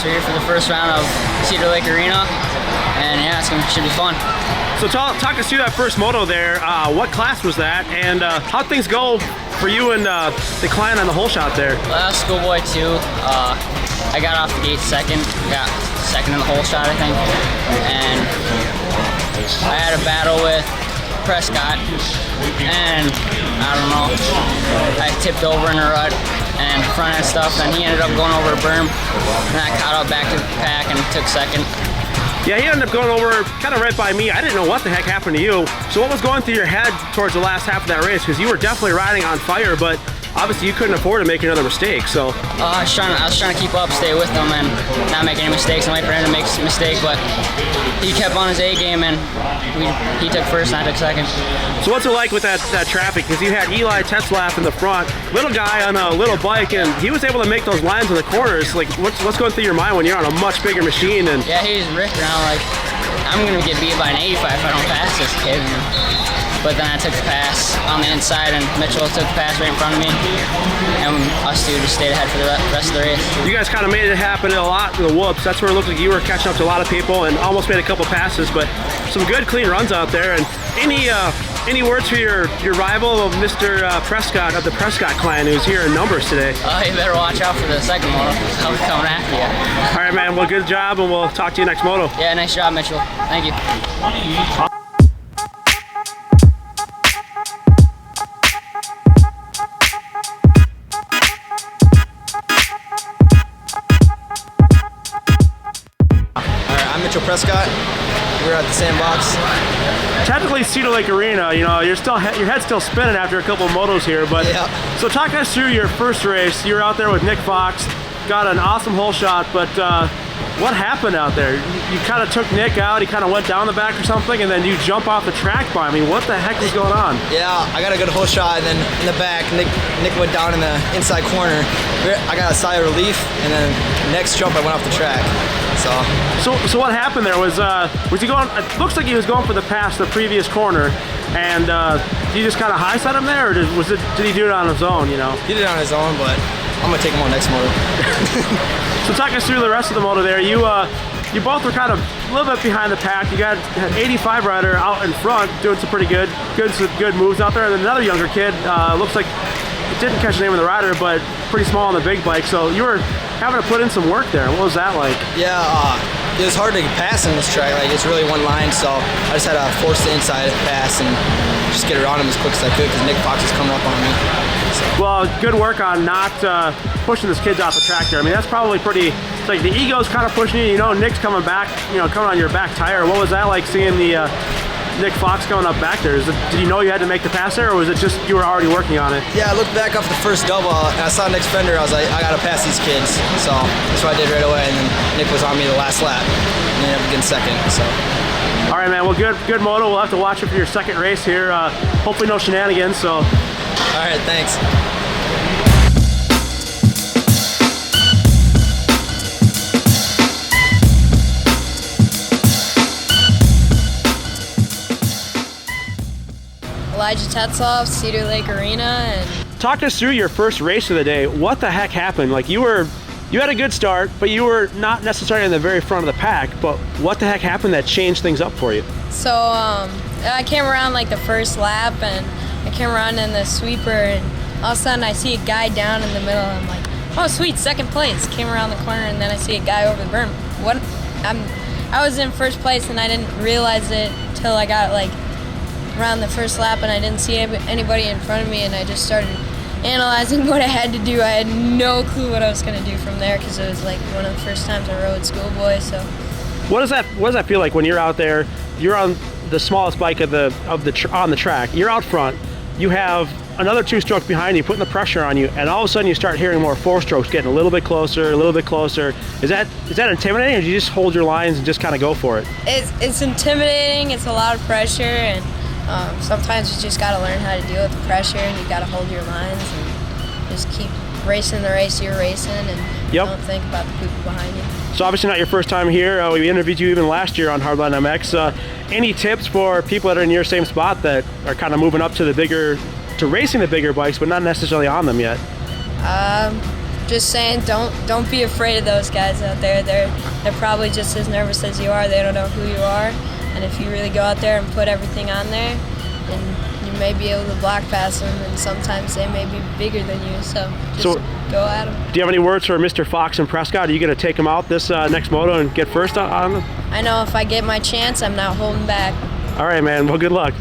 We're here for the first round of Cedar Lake Arena, and yeah, should be fun. So talk us through that first moto there. What class was that, and how'd things go for you and the client on the hole shot there? Well, that was Schoolboy 2. I got off the gate second, got second in the hole shot, I think, and I had a battle with Prescott, and I don't know, I tipped over in a rut and front end stuff, and he ended up going over a berm, and I caught up back to the pack and took second. Yeah, he ended up going over kind of right by me. I didn't know what the heck happened to you. So what was going through your head towards the last half of that race? Because you were definitely riding on fire, but obviously you couldn't afford to make another mistake. So I was trying to keep up, stay with him, and not make any mistakes. I might for him to make a mistake, but he kept on his A game, and he took first and I took second. So what's it like with that traffic? Because you had Eli Tetzlaff in the front, little guy on a little bike, and he was able to make those lines in the corners. Like, what's going through your mind when you're on a much bigger machine? And yeah, he was ripped around like, I'm gonna get beat by an 85 if I don't pass this kid. But then I took the pass on the inside, and Mitchell took the pass right in front of me, and us two just stayed ahead for the rest of the race. You guys kind of made it happen a lot in the whoops. That's where it looked like you were catching up to a lot of people and almost made a couple passes, but some good clean runs out there. And any words for your rival, Mr. Prescott of the Prescott clan, who's here in numbers today? You better watch out for the second moto. I'll be coming after you. All right, man. Well, good job, and we'll talk to you next moto. Yeah, nice job, Mitchell. Thank you. I'm Mitchell Prescott. We're at the sandbox. Technically, Cedar Lake Arena, you know, your head's still spinning after a couple of motos here, but yeah. So talk us through your first race. You were out there with Nick Fox, got an awesome hole shot, but what happened out there? You kind of took Nick out, he kind of went down the back or something, and then you jump off the track by me. What the heck was going on? Yeah, I got a good hole shot, and then in the back, Nick went down in the inside corner. I got a sigh of relief, and then next jump I went off the track. So what happened there? Was he going? It looks like he was going for the pass the previous corner, and did you just kind of high set him there, or did he do it on his own? You know, he did it on his own, but I'm gonna take him on next moto. So talk us through the rest of the moto there. You both were kind of a little bit behind the pack. You got an 85 rider out in front doing some pretty good moves out there, and then another younger kid looks like didn't catch the name of the rider, but pretty small on the big bike. So you were having to put in some work there. What was that like? Yeah, it was hard to pass in this track. Like, it's really one line, so I just had to force the inside pass and just get around him as quick as I could because Nick Fox was coming up on me. So. Well, good work on not pushing this kid off the track there. I mean, that's probably pretty. It's like the ego's kind of pushing you. You know, Nick's coming back. You know, coming on your back tire. What was that like seeing the Nick Fox going up back there? Did you know you had to make the pass there, or was it just you were already working on it? Yeah, I looked back off the first double, and I saw Nick's fender. I was like, I gotta pass these kids. So that's what I did right away, and then Nick was on me the last lap, and then ended up getting second. So. All right, man. Well, good moto. We'll have to watch it for your second race here. Hopefully, no shenanigans. So. All right, thanks. Tetzlaff, Cedar Lake Arena, and talk us through your first race of the day. What the heck happened? Like you had a good start, but you were not necessarily in the very front of the pack. But what the heck happened that changed things up for you? So I came around like the first lap, and I came around in the sweeper, and all of a sudden I see a guy down in the middle. I'm like, oh sweet, second place. Came around the corner, and then I see a guy over the berm. I was in first place, and I didn't realize it till I got like around the first lap, and I didn't see anybody in front of me, and I just started analyzing what I had to do. I had no clue what I was going to do from there because it was like one of the first times I rode Schoolboy. So what does that feel like when you're out there, you're on the smallest bike on the track. You're out front. You have another 2-stroke behind you, putting the pressure on you, and all of a sudden you start hearing more 4-strokes getting a little bit closer, a little bit closer. Is that intimidating, or do you just hold your lines and just kind of go for it? It's intimidating. It's a lot of pressure, and sometimes you just got to learn how to deal with the pressure, and you got to hold your lines and just keep racing the race you're racing, and don't think about the people behind you. So obviously not your first time here. We interviewed you even last year on Hardline MX. Any tips for people that are in your same spot that are kind of moving up to racing the bigger bikes, but not necessarily on them yet? Just saying, don't be afraid of those guys out there. They're probably just as nervous as you are. They don't know who you are, and if you really go out there and put everything on there, then you may be able to block past them, and sometimes they may be bigger than you. So just go at them. Do you have any words for Mr. Fox and Prescott? Are you going to take them out this next moto and get first on them? I know if I get my chance, I'm not holding back. All right, man. Well, good luck.